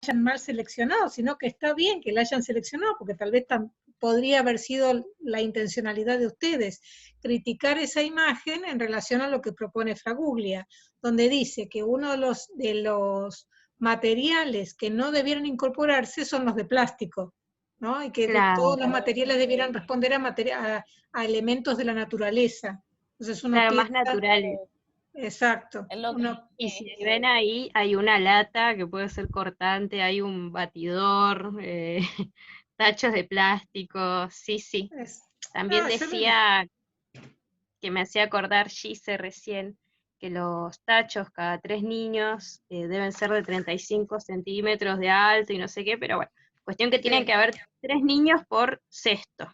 hayan mal seleccionado, sino que está bien que la hayan seleccionado, porque tal vez podría haber sido la intencionalidad de ustedes, criticar esa imagen en relación a lo que propone Fraguglia, donde dice que uno de los materiales que no debieran incorporarse son los de plástico, ¿no? Y que Claro, todos los materiales debieran responder a elementos de la naturaleza. Entonces uno claro, más piensa, naturales. exacto, Es lo que uno, Y si ven ahí, hay una lata que puede ser cortante, hay un batidor, tachos de plástico, sí, sí. es, También no, yo no, decía, que me hacía acordar Gise recién, que los tachos cada 3 niños deben ser de 35 centímetros de alto y no sé qué, pero bueno, cuestión que tienen sí, que haber 3 niños por cesto.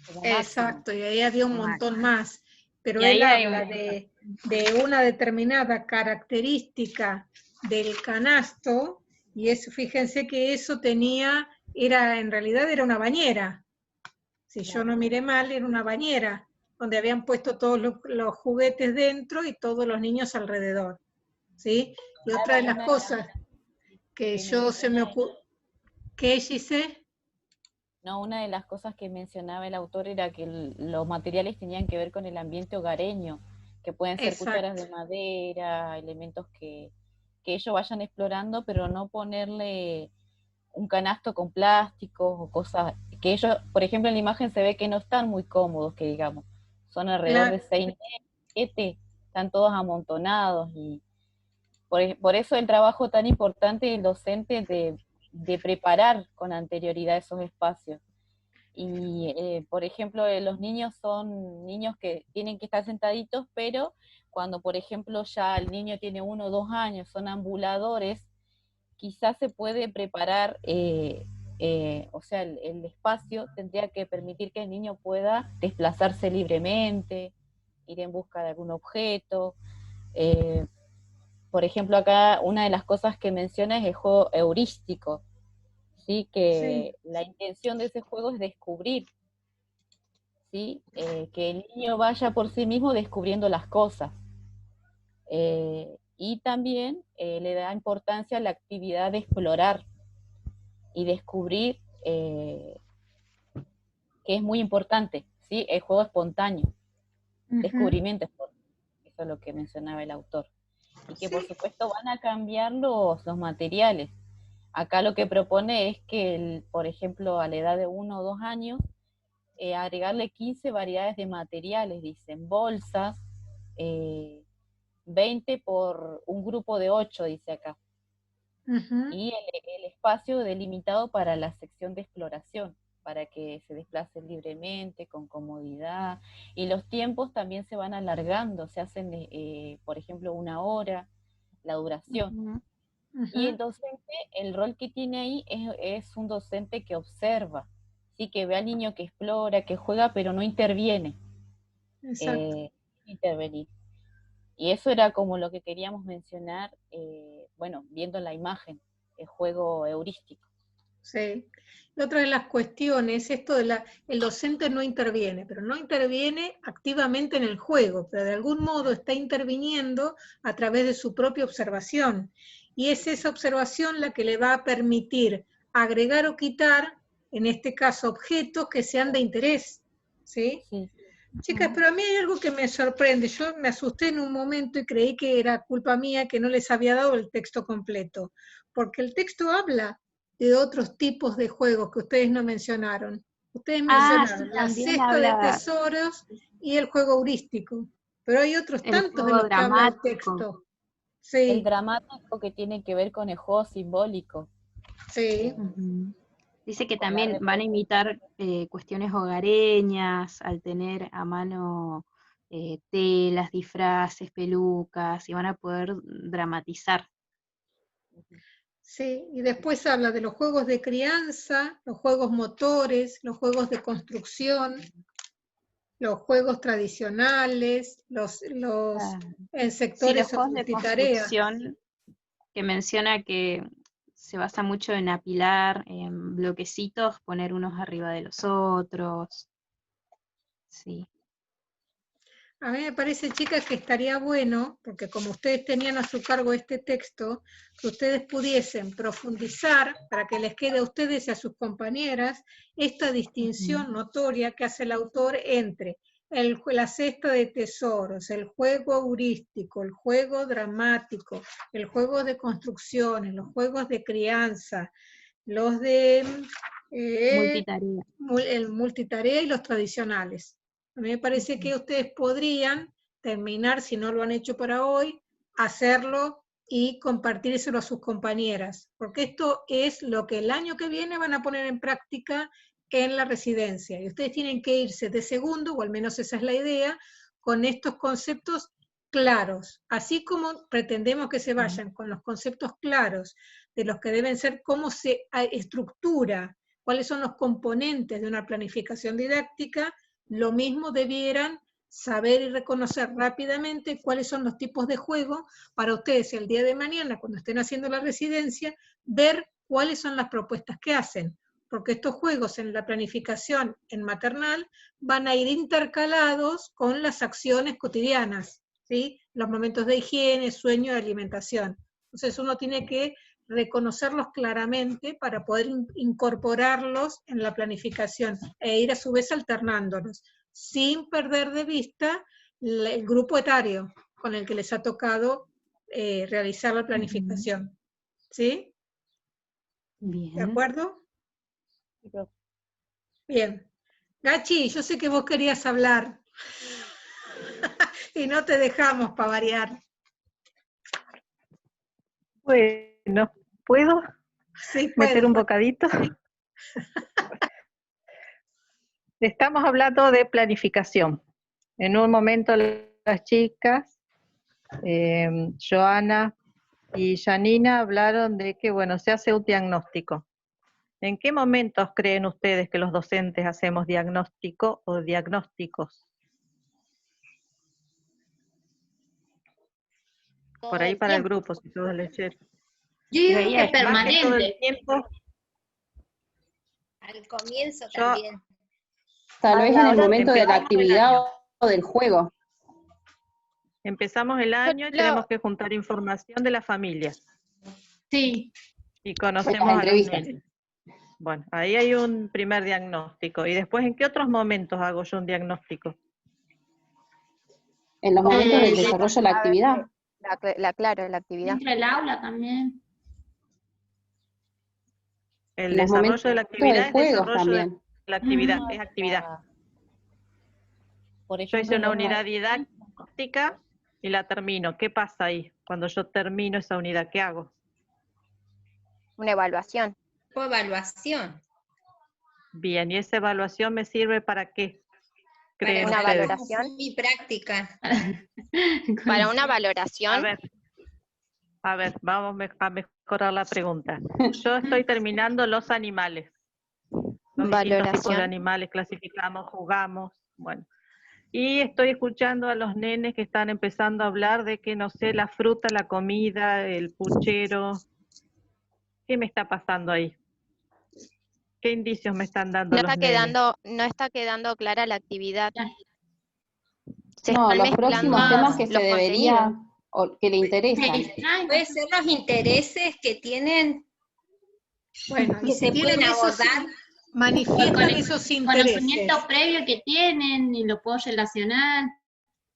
como máximo. exacto, y ahí había un montón más, pero Y él ahí hay habla de una determinada característica del canasto, y eso, fíjense que eso en realidad era una bañera, si yo no miré mal, era una bañera, donde habían puesto todos los juguetes dentro y todos los niños alrededor, ¿sí? Y otra de Claro, las una de las cosas que que yo se me menciona, ocurrió, ¿qué hice? no, una de las cosas que mencionaba el autor era que los materiales tenían que ver con el ambiente hogareño, que pueden ser cucharas Exacto, de madera, elementos que ellos vayan explorando, pero no ponerle un canasto con plásticos o cosas que ellos, por ejemplo, en la imagen se ve que no están muy cómodos, que digamos, son alrededor de claro, 6, 7, están todos amontonados y por eso el trabajo tan importante del docente de preparar con anterioridad esos espacios. Y, por ejemplo, los niños son niños que tienen que estar sentaditos, pero cuando, por ejemplo, ya el niño tiene 1 o 2 años, son ambuladores, quizás se puede preparar, o sea, el espacio tendría que permitir que el niño pueda desplazarse libremente, ir en busca de algún objeto. eh, por ejemplo, acá una de las cosas que menciona es el juego heurístico, ¿sí? sí, Que la intención de ese juego es descubrir, ¿sí? Que el niño vaya por sí mismo descubriendo las cosas. Y también le da importancia a la actividad de explorar y descubrir, que es muy importante, ¿sí? El juego espontáneo, ujú, descubrimiento espontáneo, eso es lo que mencionaba el autor. Y que por sí, supuesto van a cambiar los materiales. Acá lo que propone es que, por ejemplo, a la edad de 1 o 2 años, agregarle 15 variedades de materiales, dicen, bolsas, eh, 20 por un grupo de 8, dice acá, ujú, y el espacio delimitado para la sección de exploración, para que se desplacen libremente, con comodidad, y los tiempos también se van alargando, se hacen, por ejemplo, 1 hora, la duración. Ujú. Y ujú, el docente, el rol que tiene ahí es un docente que observa, ¿sí? Que ve al niño que explora, que juega, pero no interviene, exacto. eh, intervenir. Y eso era como lo que queríamos mencionar, bueno, viendo la imagen, el juego heurístico. Sí. Y otra de las cuestiones, esto el docente no interviene, pero no interviene activamente en el juego, pero de algún modo está interviniendo a través de su propia observación. Y es esa observación la que le va a permitir agregar o quitar, en este caso, objetos que sean de interés. ¿Sí? Sí, Chicas, Ujú. pero a mí hay algo que me sorprende. Yo me asusté en un momento y creí que era culpa mía que no les había dado el texto completo, porque el texto habla de otros tipos de juegos que ustedes no mencionaron. Ustedes Ah, sí, mencionaron la también cesta de habla tesoros y el juego heurístico, pero hay otros el tantos de juego los que habla el dramático. texto. el Sí, dramático que tiene que ver con el juego simbólico, sí, Ujú. Dice que con la también van a imitar representación. cuestiones hogareñas al tener a mano telas, disfraces, pelucas, y van a poder dramatizar. sí. Y después habla de los juegos de crianza, los juegos motores, los juegos de construcción, los juegos tradicionales, Ah, en sí, los sectores o juegos de multitarea. construcción que menciona que se basa mucho en apilar en bloquecitos, poner unos arriba de los otros. Sí. A mí me parece, chicas, que estaría bueno, porque como ustedes tenían a su cargo este texto, que ustedes pudiesen profundizar para que les quede a ustedes y a sus compañeras esta distinción notoria que hace el autor entre la cesta de tesoros, el juego heurístico, el juego dramático, el juego de construcciones, los juegos de crianza, los de Multitarea. el multitarea y los tradicionales. A mí me parece que ustedes podrían terminar, si no lo han hecho para hoy, hacerlo y compartírselo a sus compañeras, porque esto es lo que el año que viene van a poner en práctica en la residencia, y ustedes tienen que irse de segundo, o al menos esa es la idea, con estos conceptos claros, así como pretendemos que se vayan con los conceptos claros de los que deben ser, cómo se estructura, cuáles son los componentes de una planificación didáctica, lo mismo debieran saber y reconocer rápidamente cuáles son los tipos de juego para ustedes el día de mañana, cuando estén haciendo la residencia, ver cuáles son las propuestas que hacen, porque estos juegos en la planificación en maternal van a ir intercalados con las acciones cotidianas, ¿sí? Los momentos de higiene, sueño y alimentación. Entonces uno tiene que reconocerlos claramente para poder incorporarlos en la planificación e ir a su vez alternándolos, sin perder de vista el grupo etario con el que les ha tocado realizar la planificación. ¿Sí? Bien. ¿De acuerdo? Bien. Gachi, yo sé que vos querías hablar y no te dejamos para variar. Bueno, ¿puedo Sí, meter un bocadito? Estamos hablando de planificación. En un momento las chicas, Joana y Janina, hablaron de que, bueno, se hace un diagnóstico. ¿En qué momentos creen ustedes que los docentes hacemos diagnóstico o diagnósticos? Por ahí para el grupo, si todos leyeron. Yo digo que Más que todo el permanente. tiempo, Al comienzo Yo- también. Tal vez en el momento de la empezamos el actividad año. o del juego. Empezamos el año y tenemos que juntar información de la familia Sí. y conocemos La a los entrevista. nenes. Bueno, ahí hay un primer diagnóstico. ¿Y después en qué otros momentos hago yo un diagnóstico? En los momentos del desarrollo de la actividad. Claro, la actividad. Dentro del aula también. El En los desarrollo momentos de la actividad de es juegos desarrollo también. de la actividad, es actividad. Por Yo ejemplo, hice una los- unidad didáctica y la termino. ¿Qué pasa ahí? Cuando yo termino esa unidad, ¿qué hago? Una evaluación. Fue evaluación. Bien, ¿y esa evaluación me sirve para qué? ¿Creen Una ustedes? valoración. Y práctica. Para una valoración. A ver, vamos a mejorar la pregunta. Yo estoy terminando los animales. Los distintos tipos de Valoración. animales, clasificamos, jugamos, bueno. Y estoy escuchando a los nenes que están empezando a hablar de que, no sé, la fruta, la comida, el puchero. ¿Qué me está pasando ahí? ¿Qué indicios me están dando los nenes? No está quedando clara la actividad. Se No, están los mezclando próximos temas que se los debería, contenidos. o que le interesan. Puede ser los intereses que tienen. Bueno, y Que si se tienen pueden esos, abordar. manifiestan esos intereses. Conocimiento previo que tienen y lo puedo relacionar.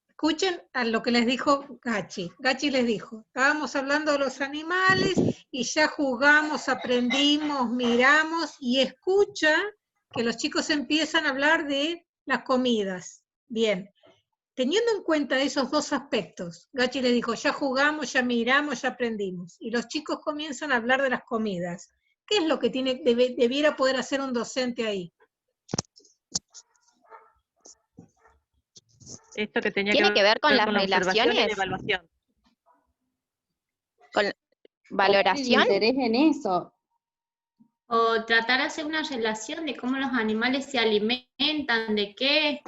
Escuchen a lo que les dijo Gachi. Gachi les dijo, estábamos hablando de los animales y ya jugamos, aprendimos, miramos y escucha que los chicos empiezan a hablar de las comidas. Bien, teniendo en cuenta esos dos aspectos, Gachi les dijo, ya jugamos, ya miramos, ya aprendimos. Y los chicos comienzan a hablar de las comidas. ¿Qué es lo que debiera poder hacer un docente ahí? Esto que tenía Tiene que ver con las observación y la relaciones. evaluación. Con El valoración. interés en eso. O tratar de hacer una relación de cómo los animales se alimentan, de qué.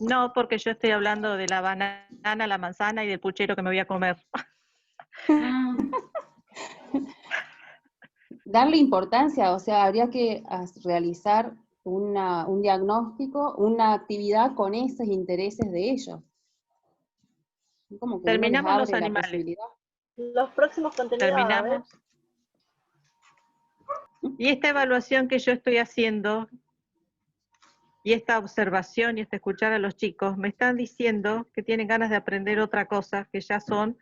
No, porque yo estoy hablando de la banana, la manzana y del puchero que me voy a comer. Ah, Darle importancia, o sea, habría que realizar un diagnóstico, una actividad con esos intereses de ellos. Como que Terminamos uno los les abre la animales. posibilidad. Los próximos contenidos, a ver. Terminamos. Y esta evaluación que yo estoy haciendo, y esta observación y este escuchar a los chicos, me están diciendo que tienen ganas de aprender otra cosa, que ya son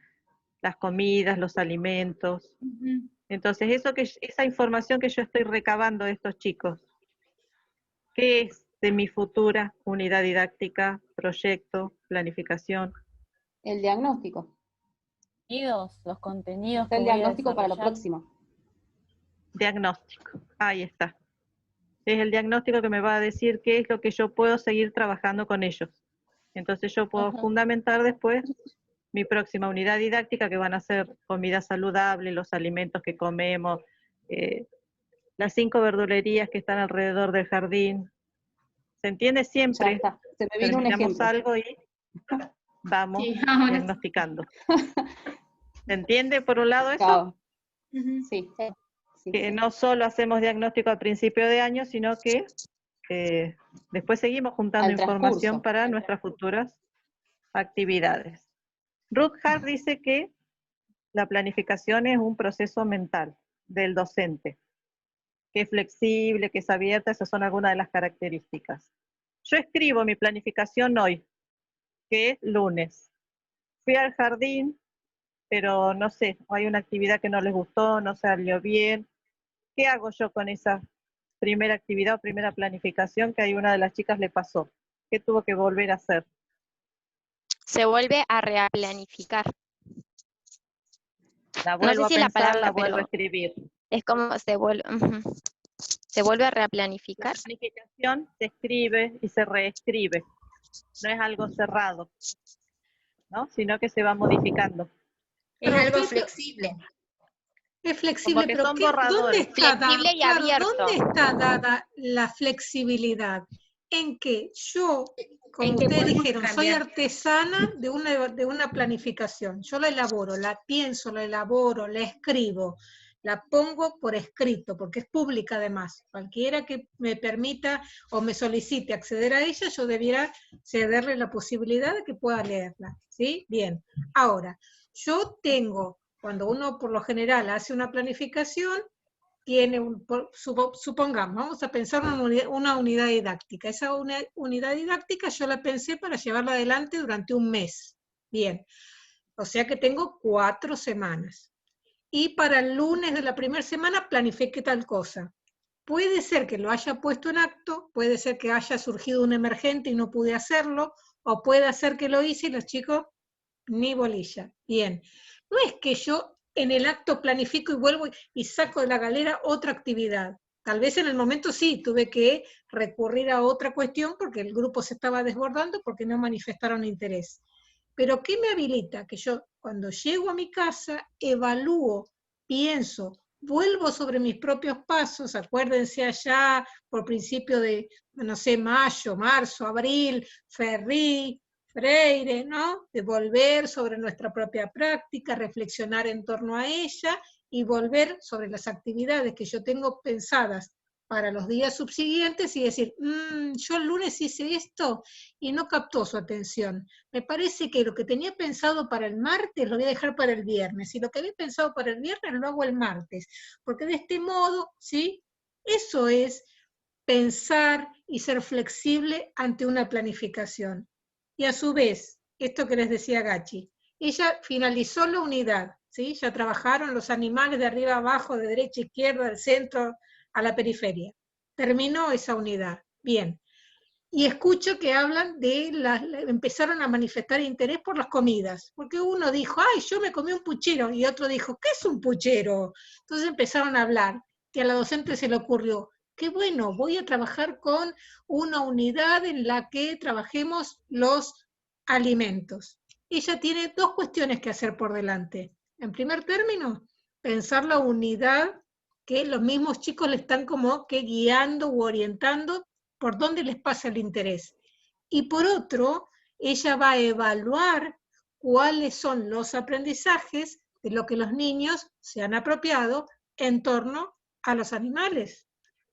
las comidas, los alimentos. Entonces, esa información que yo estoy recabando de estos chicos, ¿qué es de mi futura unidad didáctica, proyecto, planificación? El diagnóstico. Los contenidos Está que el voy a diagnóstico para lo desarrollar. próximo. Diagnóstico, ahí está. Es el diagnóstico que me va a decir qué es lo que yo puedo seguir trabajando con ellos. Entonces yo puedo fundamentar después mi próxima unidad didáctica, que van a ser comida saludable, los alimentos que comemos, las 5 verdulerías que están alrededor del jardín. ¿Se entiende? Ya Siempre está. Se me vino un terminamos ejemplo. algo y vamos Sí, ahora sí. diagnosticando. ¿Se entiende por un lado eso? Chao. Ujú. Sí. Sí, Que sí. no solo hacemos diagnóstico al principio de año, sino que después seguimos juntando Al información transcurso. para nuestras futuras actividades. Ruth Hart dice que la planificación es un proceso mental del docente, que es flexible, que es abierta, esas son algunas de las características. Yo escribo mi planificación hoy, que es lunes. Fui al jardín, pero no sé, hay una actividad que no les gustó, no salió bien. ¿Qué hago yo con esa primera actividad o primera planificación que a una de las chicas le pasó? ¿Qué tuvo que volver a hacer? Se vuelve a replanificar. La No vuelvo sé a si es la pensar, palabra, la vuelvo a pero escribir. es como se vuelve a La replanificar. planificación se escribe y se reescribe. No es algo cerrado, ¿no? Sino que se va modificando. Es Pero algo ¿qué- flexible. Es Como flexible, que pero son ¿dónde borradores. está Flexible y claro, abierto. ¿dónde está dada la flexibilidad? En que yo, como En que ustedes podemos dijeron, soy cambiar. artesana de una planificación. Yo la elaboro, la pienso, la elaboro, la escribo, la pongo por escrito, porque es pública además. Cualquiera que me permita o me solicite acceder a ella, yo debiera cederle la posibilidad de que pueda leerla. ¿Sí? Bien. Ahora, yo tengo, cuando uno por lo general hace una planificación, tiene supongamos, vamos a pensar una unidad didáctica. Esa unidad didáctica yo la pensé para llevarla adelante durante un mes. Bien, o sea que tengo 4 semanas. Y para el lunes de la primera semana planifiqué tal cosa. Puede ser que lo haya puesto en acto, puede ser que haya surgido un emergente y no pude hacerlo, o puede ser que lo hice y los chicos ni bolilla. Bien, no es que yo en el acto planifico y vuelvo y saco de la galera otra actividad. Tal vez en el momento sí, tuve que recurrir a otra cuestión porque el grupo se estaba desbordando porque no manifestaron interés. Pero ¿qué me habilita? Que yo cuando llego a mi casa evalúo, pienso, vuelvo sobre mis propios pasos, acuérdense allá por principio de, no sé, mayo, marzo, abril, Ferri, Freire, ¿no? De volver sobre nuestra propia práctica, reflexionar en torno a ella y volver sobre las actividades que yo tengo pensadas para los días subsiguientes y decir, yo el lunes hice esto y no captó su atención. Me parece que lo que tenía pensado para el martes lo voy a dejar para el viernes y lo que había pensado para el viernes lo hago el martes, porque de este modo, ¿sí? Eso es pensar y ser flexible ante una planificación. Y a su vez, esto que les decía Gachi, ella finalizó la unidad, ¿sí? Ya trabajaron los animales de arriba a abajo, de derecha a izquierda, del centro a la periferia. Terminó esa unidad. Bien. Y escucho que hablan de empezaron a manifestar interés por las comidas, porque uno dijo, ay, yo me comí un puchero, y otro dijo, ¿qué es un puchero? Entonces empezaron a hablar, que a la docente se le ocurrió, qué bueno, voy a trabajar con una unidad en la que trabajemos los alimentos. Ella tiene 2 cuestiones que hacer por delante. En primer término, pensar la unidad que los mismos chicos le están como que guiando u orientando por dónde les pasa el interés. Y por otro, ella va a evaluar cuáles son los aprendizajes de lo que los niños se han apropiado en torno a los animales.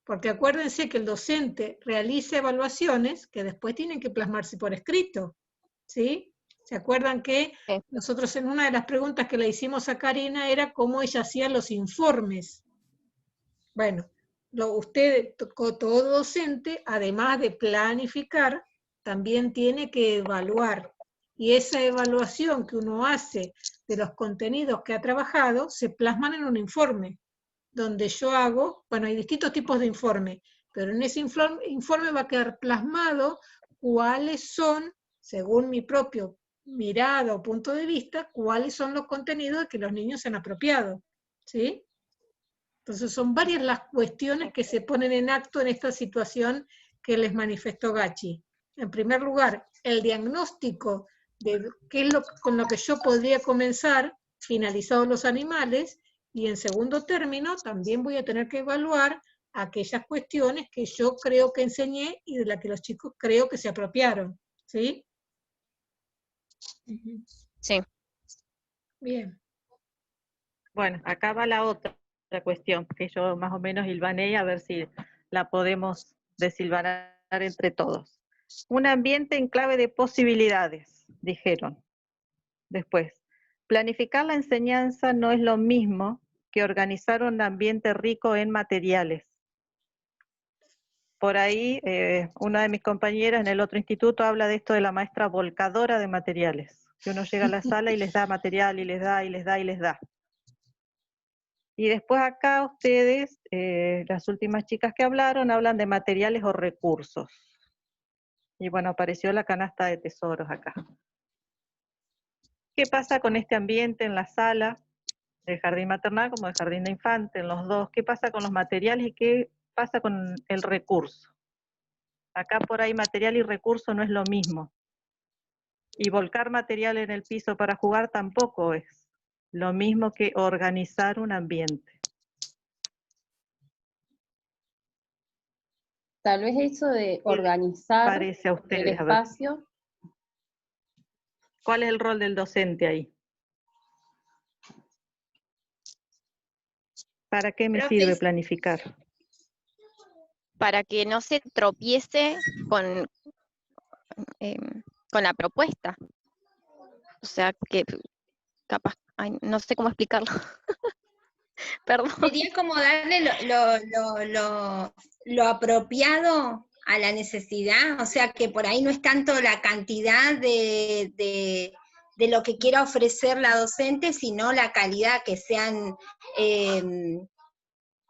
Porque acuérdense que el docente realiza evaluaciones que después tienen que plasmarse por escrito, ¿sí? ¿Se acuerdan que Sí. nosotros en una de las preguntas que le hicimos a Karina era cómo ella hacía los informes? Bueno, usted, todo docente, además de planificar, también tiene que evaluar. Y esa evaluación que uno hace de los contenidos que ha trabajado se plasman en un informe, donde yo hago, bueno, hay distintos tipos de informe, pero en ese informe va a quedar plasmado cuáles son, según mi propio mirada o punto de vista, cuáles son los contenidos que los niños se han apropiado, ¿sí? Entonces son varias las cuestiones que se ponen en acto en esta situación que les manifestó Gachi. En primer lugar, el diagnóstico de qué es con lo que yo podría comenzar, finalizados los animales, y en segundo término también voy a tener que evaluar aquellas cuestiones que yo creo que enseñé y de las que los chicos creo que se apropiaron. ¿Sí? Sí. Bien. Bueno, acá va la otra cuestión que yo más o menos hilvané a ver si la podemos desilvanar entre todos. Un ambiente en clave de posibilidades, dijeron. Después, planificar la enseñanza no es lo mismo que organizar un ambiente rico en materiales. Por ahí, una de mis compañeras en el otro instituto habla de esto de la maestra volcadora de materiales, que uno llega a la sala y les da material, y les da, y les da, y les da. Y después acá ustedes, las últimas chicas que hablaron, hablan de materiales o recursos. Y bueno, apareció la canasta de tesoros acá. ¿Qué pasa con este ambiente en la sala del jardín maternal como del jardín de infante, en los dos? ¿Qué pasa con los materiales y qué pasa con el recurso? Acá por ahí material y recurso no es lo mismo. Y volcar material en el piso para jugar tampoco es lo mismo que organizar un ambiente. Tal vez eso de organizar Parece a el ustedes, a ver. espacio. ¿Cuál es el rol del docente ahí? ¿Para qué me sirve planificar? Para que no se tropiece con la propuesta. O sea, que capaz, ay, no sé cómo explicarlo. Perdón. Sería como darle lo apropiado a la necesidad, o sea que por ahí no es tanto la cantidad de lo que quiera ofrecer la docente, sino la calidad, que sean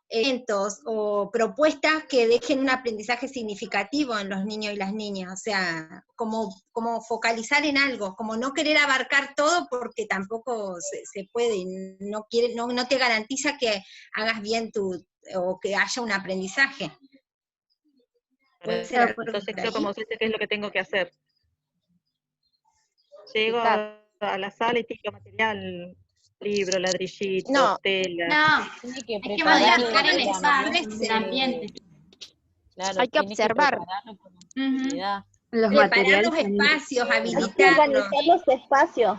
eventos o propuestas que dejen un aprendizaje significativo en los niños y las niñas, o sea, como focalizar en algo, como no querer abarcar todo porque tampoco se puede, no te garantiza que hagas bien o que haya un aprendizaje. Puede ser algo Entonces por yo ahí. como docente, ¿qué es lo que tengo que hacer? Llego a la sala y tiro material, libro, ladrillito, No. tela. No, Tiene que hay que preparar modificar el el ambiente. Claro, Hay que tiene que observar. prepararlo con anterioridad. Los Preparar materiales los también. espacios, Hay que habilitarlos. organizar los espacios.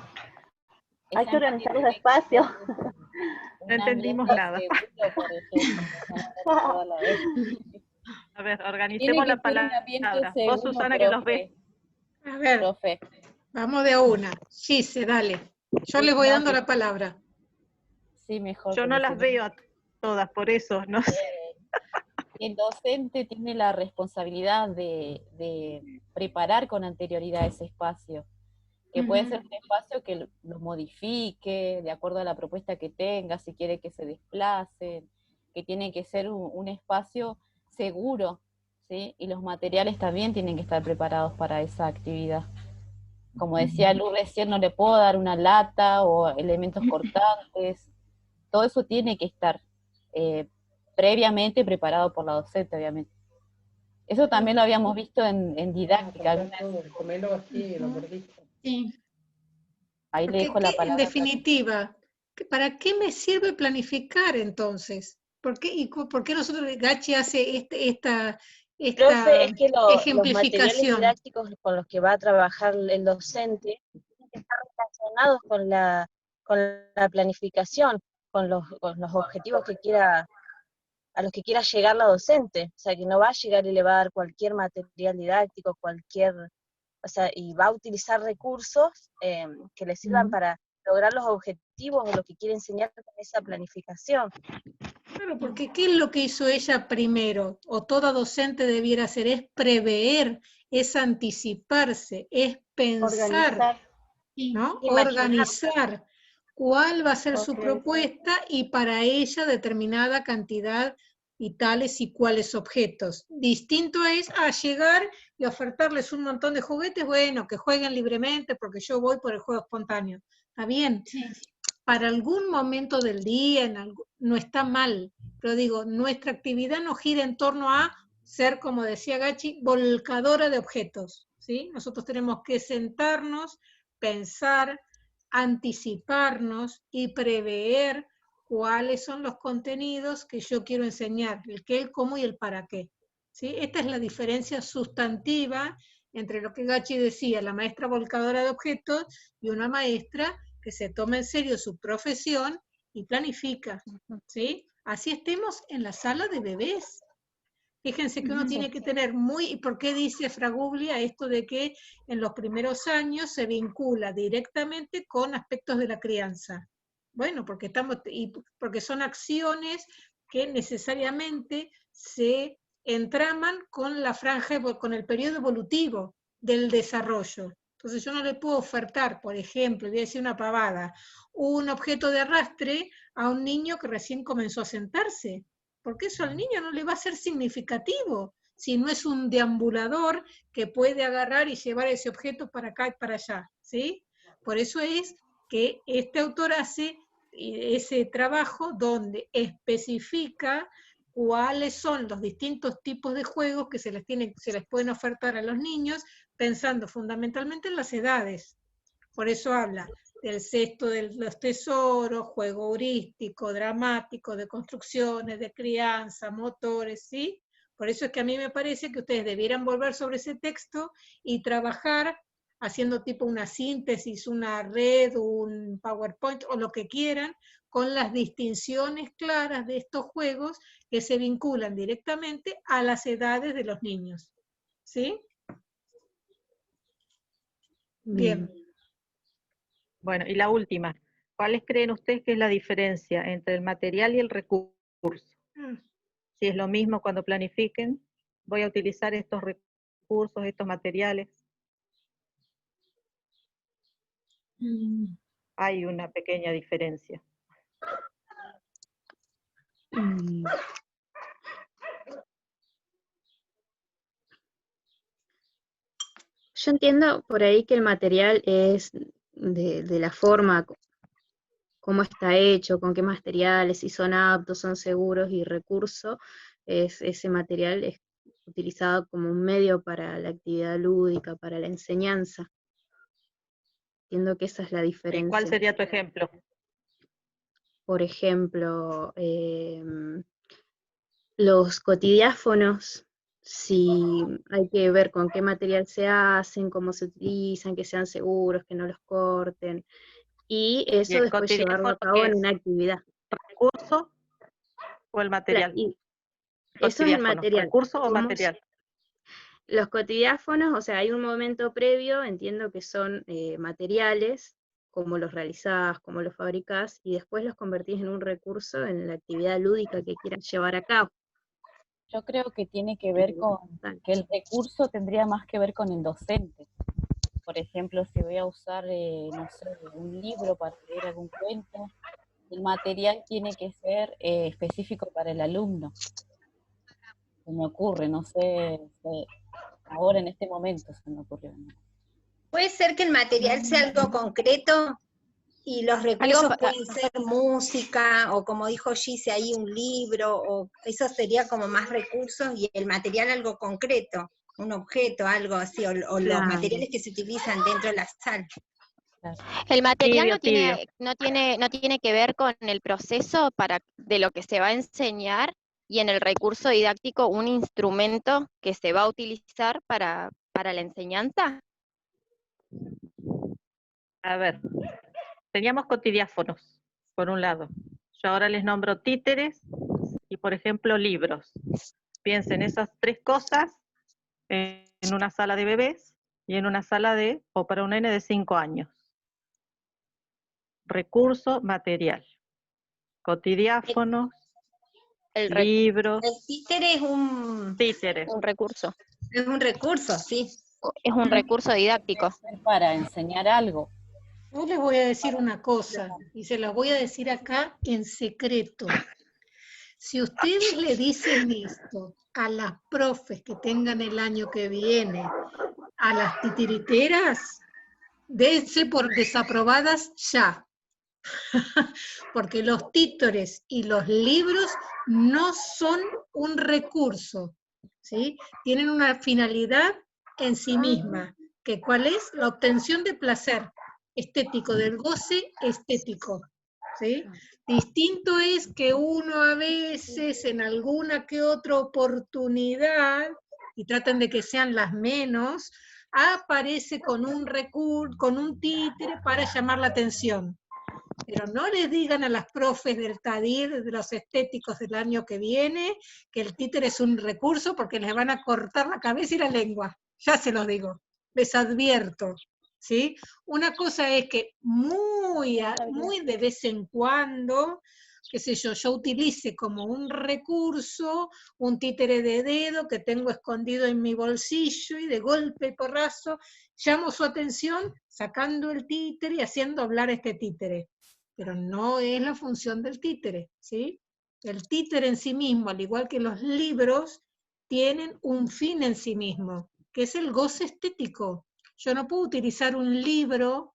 Hay que organizar los espacios. No entendimos nada. Seguro, por ejemplo, para todo a la vez. A ver, Tiene organicemos que la ser un palabra. ambiente Vos, seguro, Susana, que los ves. A ver, profe. vamos de a una. Gise, dale. Yo les voy dando la palabra. Sí, mejor. Yo no las veo a todas, por eso, no sé. El docente tiene la responsabilidad de preparar con anterioridad ese espacio, que puede ser un espacio que lo modifique de acuerdo a la propuesta que tenga, si quiere que se desplacen, que tiene que ser un espacio seguro, ¿sí? Y los materiales también tienen que estar preparados para esa actividad. Como decía Lu recién, no le puedo dar una lata o elementos cortantes, todo eso tiene que estar previamente preparado por la docente, obviamente. Eso también lo habíamos visto en didáctica. Sí. Ahí le dejo la palabra. En definitiva, ¿para qué me sirve planificar entonces? ¿Por qué nosotros, Gachi hace esta Profe, es que los materiales ejemplificación? didácticos con los que va a trabajar el docente tienen que estar relacionados con la planificación, con los objetivos a los que quiera llegar la docente. O sea, que no va a llegar y le va a dar cualquier material didáctico, o sea, y va a utilizar recursos que le sirvan para lograr los objetivos o lo que quiere enseñar con esa planificación. Claro, porque ¿qué es lo que hizo ella primero? O toda docente debiera hacer, es prever, es anticiparse, es pensar, Organizar. ¿no? Imaginar. Organizar cuál va a ser su Organizar. propuesta y para ella determinada cantidad y tales y cuáles objetos. Distinto es a llegar y ofertarles un montón de juguetes, bueno, que jueguen libremente porque yo voy por el juego espontáneo. ¿Está bien? Sí. Para algún momento del día, no está mal, pero digo, nuestra actividad no gira en torno a ser, como decía Gachi, volcadora de objetos, ¿sí? Nosotros tenemos que sentarnos, pensar, anticiparnos y prever cuáles son los contenidos que yo quiero enseñar, el qué, el cómo y el para qué, ¿sí? Esta es la diferencia sustantiva entre lo que Gachi decía, la maestra volcadora de objetos y una maestra que se toma en serio su profesión y planifica, ¿sí? Así estemos en la sala de bebés. Fíjense que uno tiene que tener ¿y por qué dice Fraguglia esto de que en los primeros años se vincula directamente con aspectos de la crianza? Bueno, porque son acciones que necesariamente se entraman con la franja, con el periodo evolutivo del desarrollo. Entonces yo no le puedo ofertar, por ejemplo, voy a decir una pavada, un objeto de arrastre a un niño que recién comenzó a sentarse, porque eso al niño no le va a ser significativo, si no es un deambulador que puede agarrar y llevar ese objeto para acá y para allá, ¿sí? Por eso es que este autor hace ese trabajo donde especifica cuáles son los distintos tipos de juegos que se les pueden ofertar a los niños, pensando fundamentalmente en las edades. Por eso habla del cesto de los tesoros, juego heurístico, dramático, de construcciones, de crianza, motores, ¿sí? Por eso es que a mí me parece que ustedes debieran volver sobre ese texto y trabajar haciendo tipo una síntesis, una red, un PowerPoint o lo que quieran, con las distinciones claras de estos juegos que se vinculan directamente a las edades de los niños. ¿Sí? Bien. Bueno, y la última. ¿Cuáles creen ustedes que es la diferencia entre el material y el recurso? Si es lo mismo cuando planifiquen, voy a utilizar estos recursos, estos materiales. Hay una pequeña diferencia. Yo entiendo por ahí que el material es de la forma, cómo está hecho, con qué materiales, si son aptos, son seguros, y recurso, ese material es utilizado como un medio para la actividad lúdica, para la enseñanza. Entiendo que esa es la diferencia. ¿Y cuál sería tu ejemplo? Por ejemplo, los cotidiáfonos, si hay que ver con qué material se hacen, cómo se utilizan, que sean seguros, que no los corten, y eso después llevarlo a cabo en una actividad. ¿Recurso o el material? Y eso es el material. ¿Recurso o material? Los cotidiáfonos, o sea, hay un momento previo, entiendo que son materiales, cómo los realizás, cómo los fabricás, y después los convertís en un recurso en la actividad lúdica que quieras llevar a cabo. Yo creo que tiene que ver con que el recurso tendría más que ver con el docente. Por ejemplo, si voy a usar, no sé, un libro para leer algún cuento, el material tiene que ser específico para el alumno. Se me ocurre, no sé, ahora en este momento se me ocurrió. Puede ser que el material sea algo concreto y los recursos pueden ser música, o como dijo Gise ahí, un libro, o eso sería como más recursos, y el material algo concreto, un objeto, algo así, o los materiales que se utilizan dentro de la sala. El material no tiene que ver con el proceso de lo que se va a enseñar, y en el recurso didáctico un instrumento que se va a utilizar para la enseñanza. A ver, teníamos cotidiáfonos, por un lado. Yo ahora les nombro títeres y, por ejemplo, libros. Piensen esas tres cosas en una sala de bebés y en una sala de, o para un nene de 5 años. Recurso material. Cotidiáfonos, libros. El títere es un recurso. Es un recurso, sí. Es un recurso didáctico. Para enseñar algo. Yo les voy a decir una cosa, y se las voy a decir acá en secreto. Si ustedes le dicen esto a las profes que tengan el año que viene, a las titiriteras, dense por desaprobadas ya. Porque los títeres y los libros no son un recurso, ¿sí? Tienen una finalidad en sí misma, que ¿cuál es? La obtención de placer estético, del goce estético, ¿sí? Distinto es que uno a veces, en alguna que otra oportunidad, y traten de que sean las menos, aparece con un recurso, con un títere para llamar la atención. Pero no les digan a las profes del TADIR, de los estéticos del año que viene, que el títere es un recurso porque les van a cortar la cabeza y la lengua. Ya se los digo, les advierto. ¿Sí? Una cosa es que muy de vez en cuando, qué sé yo utilice como un recurso, un títere de dedo que tengo escondido en mi bolsillo y de golpe y porrazo llamo su atención sacando el títere y haciendo hablar este títere. Pero no es la función del títere, ¿sí? El títere en sí mismo, al igual que los libros, tienen un fin en sí mismo, que es el goce estético. Yo no puedo utilizar un libro,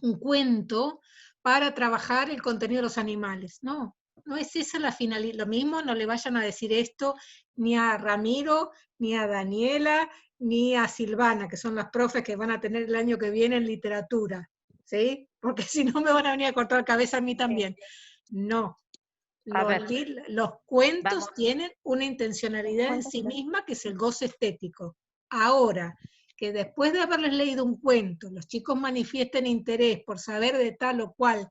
un cuento, para trabajar el contenido de los animales. No, no es esa la finalidad. Lo mismo no le vayan a decir esto ni a Ramiro, ni a Daniela, ni a Silvana, que son las profes que van a tener el año que viene en literatura, ¿sí? Porque si no me van a venir a cortar la cabeza a mí también. No. Los cuentos tienen una intencionalidad en sí misma, que es el goce estético. Ahora, que después de haberles leído un cuento, los chicos manifiesten interés por saber de tal o cual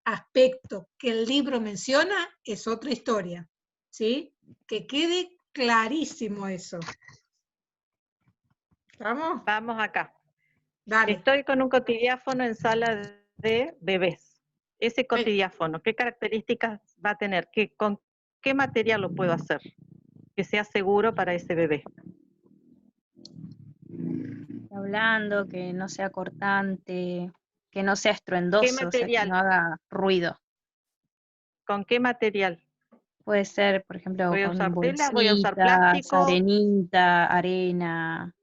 aspecto que el libro menciona, es otra historia, ¿sí? Que quede clarísimo eso. ¿Vamos? Vamos acá. Dale. Estoy con un cotidiáfono en sala de bebés. Ese cotidiáfono, ¿qué características va a tener? ¿Con qué material lo puedo hacer? Que sea seguro para ese bebé. Hablando, que no sea cortante, que no sea estruendoso, o sea, que no haga ruido. ¿Con qué material? Puede ser, por ejemplo, ¿Voy a con usar tela? bolsitas, ¿Voy a usar plástico? arenita, arena,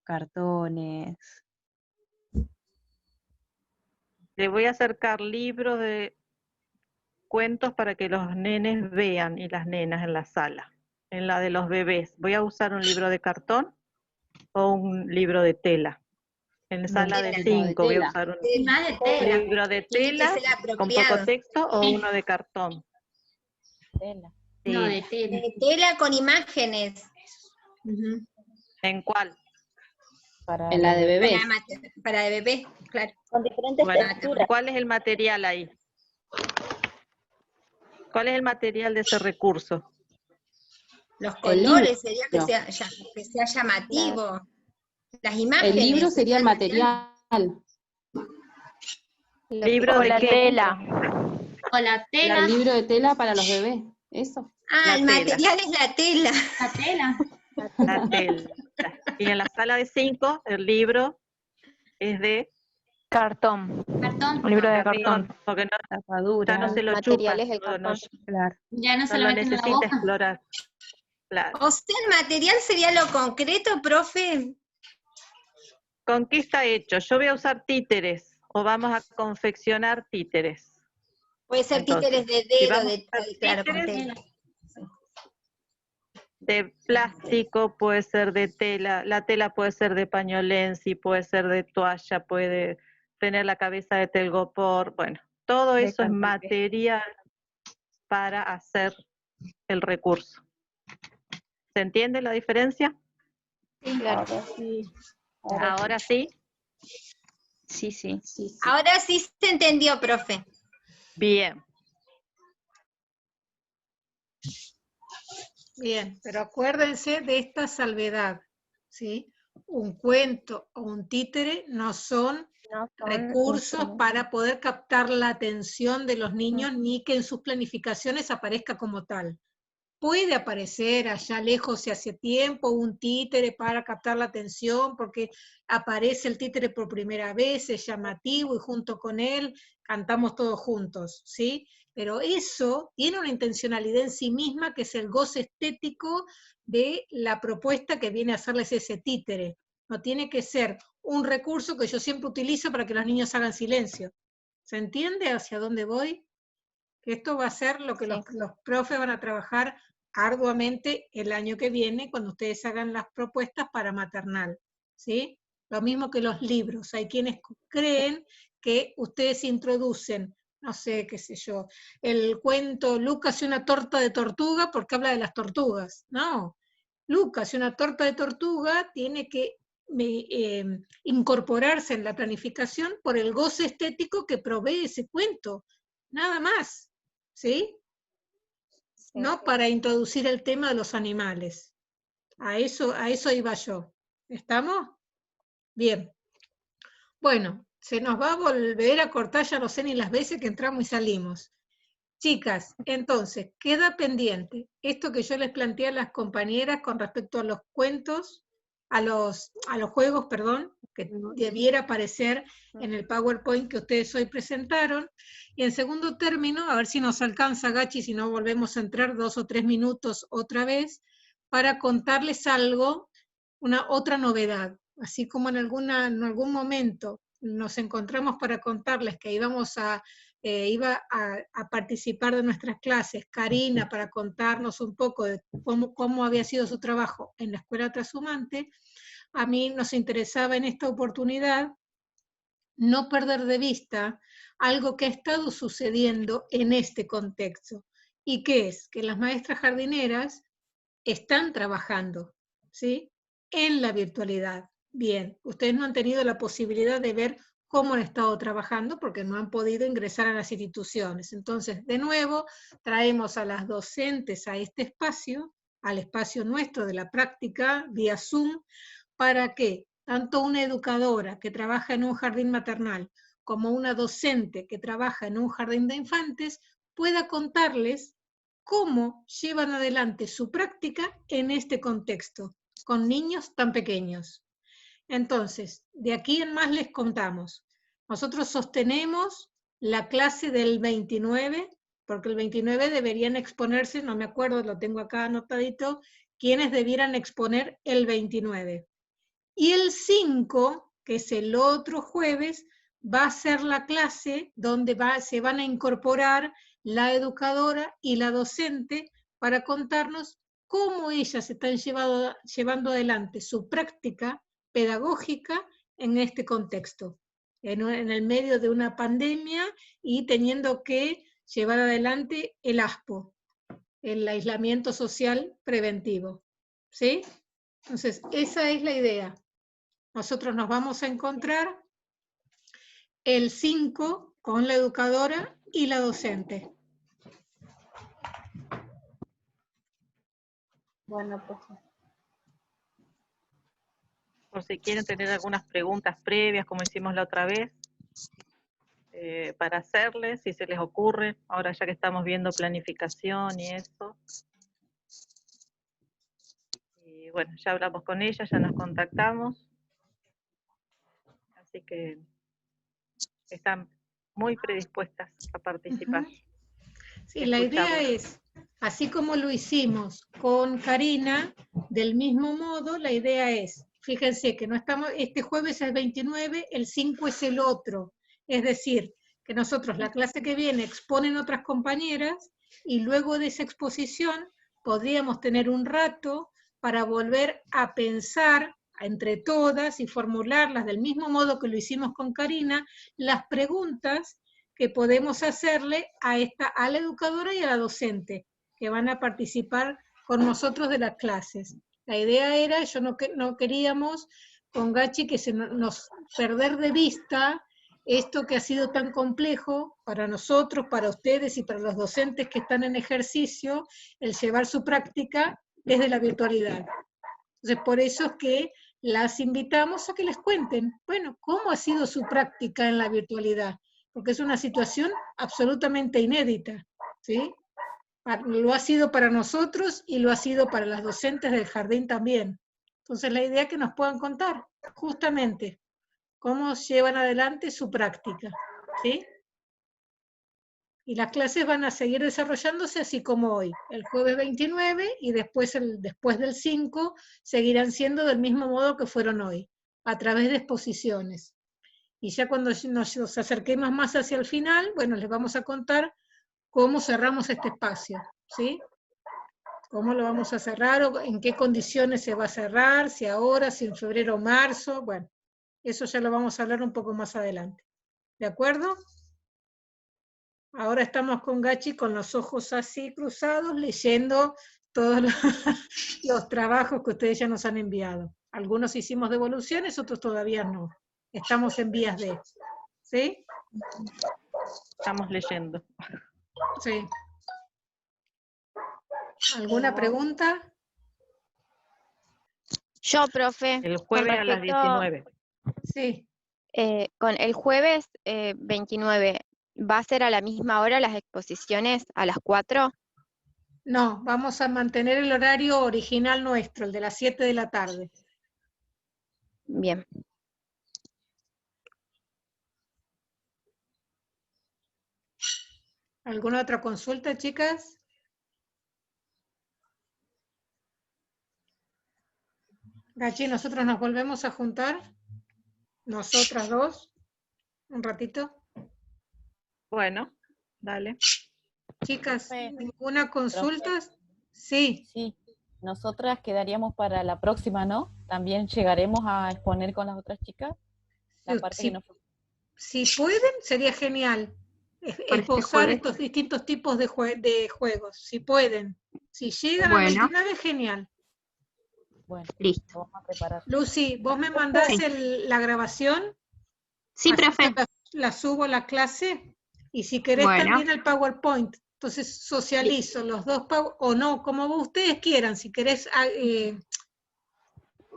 cartones. Le voy a acercar libros de cuentos para que los nenes vean y las nenas en la sala. En la de los bebés, ¿voy a usar un libro de cartón o un libro de tela? En la sala de 5 voy a usar un libro de tela con poco texto o uno de cartón. Tela. Sí. No, de tela. De tela con imágenes. ¿En cuál? En la de bebés. Para de bebés, claro. Con diferentes texturas. ¿Cuál es el material ahí? ¿Cuál es el material de ese recurso? Los colores, sería que sea llamativo. Las imágenes. El libro sería el material. ¿Libro de qué? Tela. O la tela. El libro de tela para los bebés, eso. Ah, el material es la tela. La tela. La tela. Y en la sala de 5, el libro es de Cartón. Cartón. Libro de cartón. Porque Tapadura. ya no se lo Material chupa. es el cartón. Claro. Ya no se No lo lo meten en la necesita boca. explorar. Claro. O sea, el material sería lo concreto, profe. ¿Con qué está hecho? Yo voy a usar títeres o vamos a confeccionar títeres. Puede ser Entonces, títeres de si dedo, vamos a hacer claro, con títeres, tela. de plástico, puede ser de tela, la tela puede ser de pañolensi, puede ser de toalla, puede tener la cabeza de telgopor, bueno, todo eso es material para hacer el recurso. ¿Se entiende la diferencia? Claro. Ahora sí. Sí. Ahora sí se entendió, profe. Bien. Bien, pero acuérdense de esta salvedad, ¿sí? un cuento o un títere no son recursos para poder captar la atención de los niños, ni que en sus planificaciones aparezca como tal. Puede aparecer allá lejos y hace tiempo un títere para captar la atención, porque aparece el títere por primera vez, es llamativo y junto con él cantamos todos juntos, ¿sí? Pero eso tiene una intencionalidad en sí misma, que es el goce estético de la propuesta que viene a hacerles ese títere. No tiene que ser un recurso que yo siempre utilizo para que los niños hagan silencio. ¿Se entiende hacia dónde voy? Que esto va a ser lo que los profes van a trabajar arduamente el año que viene cuando ustedes hagan las propuestas para maternal, ¿sí? Lo mismo que los libros. Hay quienes creen que ustedes introducen, no sé, qué sé yo, el cuento Lucas y una torta de tortuga porque habla de las tortugas. No, Lucas y una torta de tortuga tiene que incorporarse en la planificación por el goce estético que provee ese cuento, nada más, ¿sí? No para introducir el tema de los animales. A eso iba yo. ¿Estamos? Bien. Bueno, se nos va a volver a cortar, ya no sé ni las veces que entramos y salimos. Chicas, entonces, queda pendiente esto que yo les planteé a las compañeras con respecto a los cuentos, a los juegos, perdón, que debiera aparecer en el PowerPoint que ustedes hoy presentaron. Y en segundo término, a ver si nos alcanza, Gachi, si no volvemos a entrar 2 o 3 minutos otra vez, para contarles algo, otra novedad. Así como en algún momento nos encontramos para contarles que iba a participar de nuestras clases Karina para contarnos un poco de cómo había sido su trabajo en la Escuela Trashumante. A mí nos interesaba en esta oportunidad no perder de vista algo que ha estado sucediendo en este contexto, y que es que las maestras jardineras están trabajando, ¿sí?, en la virtualidad. Bien, ustedes no han tenido la posibilidad de ver cómo han estado trabajando porque no han podido ingresar a las instituciones. Entonces, de nuevo, traemos a las docentes a este espacio, al espacio nuestro de la práctica vía Zoom, para que tanto una educadora que trabaja en un jardín maternal como una docente que trabaja en un jardín de infantes pueda contarles cómo llevan adelante su práctica en este contexto, con niños tan pequeños. Entonces, de aquí en más les contamos. Nosotros sostenemos la clase del 29, porque el 29 deberían exponerse, no me acuerdo, lo tengo acá anotadito, quienes debieran exponer el 29. Y el 5, que es el otro jueves, va a ser la clase donde se van a incorporar la educadora y la docente para contarnos cómo ellas están llevando adelante su práctica pedagógica en este contexto, en el medio de una pandemia y teniendo que llevar adelante el ASPO, el aislamiento social preventivo. ¿Sí? Entonces, esa es la idea. Nosotros nos vamos a encontrar el 5 con la educadora y la docente. Bueno, pues. Por si quieren tener algunas preguntas previas, como hicimos la otra vez, para hacerles, si se les ocurre, ahora ya que estamos viendo planificación y eso. Y bueno, ya hablamos con ella, ya nos contactamos. Así que están muy predispuestas a participar. Sí, la idea es, así como lo hicimos con Karina, del mismo modo, la idea es, fíjense que no estamos, este jueves es 29, el 5 es el otro. Es decir, que nosotros la clase que viene exponen otras compañeras y luego de esa exposición podríamos tener un rato para volver a pensar entre todas y formularlas del mismo modo que lo hicimos con Karina, las preguntas que podemos hacerle a la educadora y a la docente que van a participar con nosotros de las clases. La idea era, no queríamos con Gachi que nos perder de vista esto que ha sido tan complejo para nosotros, para ustedes y para los docentes que están en ejercicio, el llevar su práctica desde la virtualidad. Entonces, por eso es que las invitamos a que les cuenten, bueno, cómo ha sido su práctica en la virtualidad, porque es una situación absolutamente inédita, ¿sí? Lo ha sido para nosotros y lo ha sido para las docentes del jardín también. Entonces la idea es que nos puedan contar justamente cómo llevan adelante su práctica, ¿sí? Y las clases van a seguir desarrollándose así como hoy, el jueves 29 y después del 5 seguirán siendo del mismo modo que fueron hoy, a través de exposiciones. Y ya cuando nos acerquemos más hacia el final, bueno, les vamos a contar cómo cerramos este espacio, ¿sí? Cómo lo vamos a cerrar, o en qué condiciones se va a cerrar, si ahora, si en febrero o marzo, bueno, eso ya lo vamos a hablar un poco más adelante. ¿De acuerdo? Ahora estamos con Gachi con los ojos así cruzados, leyendo todos los trabajos que ustedes ya nos han enviado. Algunos hicimos devoluciones, otros todavía no. Estamos en vías de, ¿sí? Estamos leyendo. Sí. ¿Alguna pregunta? Yo, profe. El jueves a las 19. Sí. Con el jueves 29, ¿va a ser a la misma hora las exposiciones, a las 4? No, vamos a mantener el horario original nuestro, el de las 7 de la tarde. Bien. ¿Alguna otra consulta, chicas? Gachi, ¿nosotros nos volvemos a juntar? ¿Nosotras dos? ¿Un ratito? Bueno, dale. Chicas, Profe, ¿ninguna consulta? Sí. Sí, nosotras quedaríamos para la próxima, ¿no? También llegaremos a exponer con las otras chicas. La parte que nos... Si pueden, sería genial. Esbozar estos distintos tipos de juegos. Si pueden. Si llegan al 29, genial. Bueno, listo. Vamos a preparar. Lucy, ¿vos me mandás la grabación? Sí, profe. La subo a la clase. Y si querés también el PowerPoint. Entonces socializo los dos, o no, como ustedes quieran. Si querés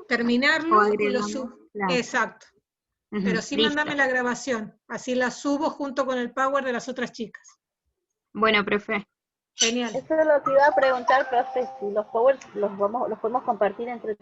terminarlo, lo subo. Claro. Exacto. Pero sí mandame la grabación, así la subo junto con el Power de las otras chicas. Bueno, profe. Genial. Eso es lo que iba a preguntar, profe, si los Powers los podemos compartir entre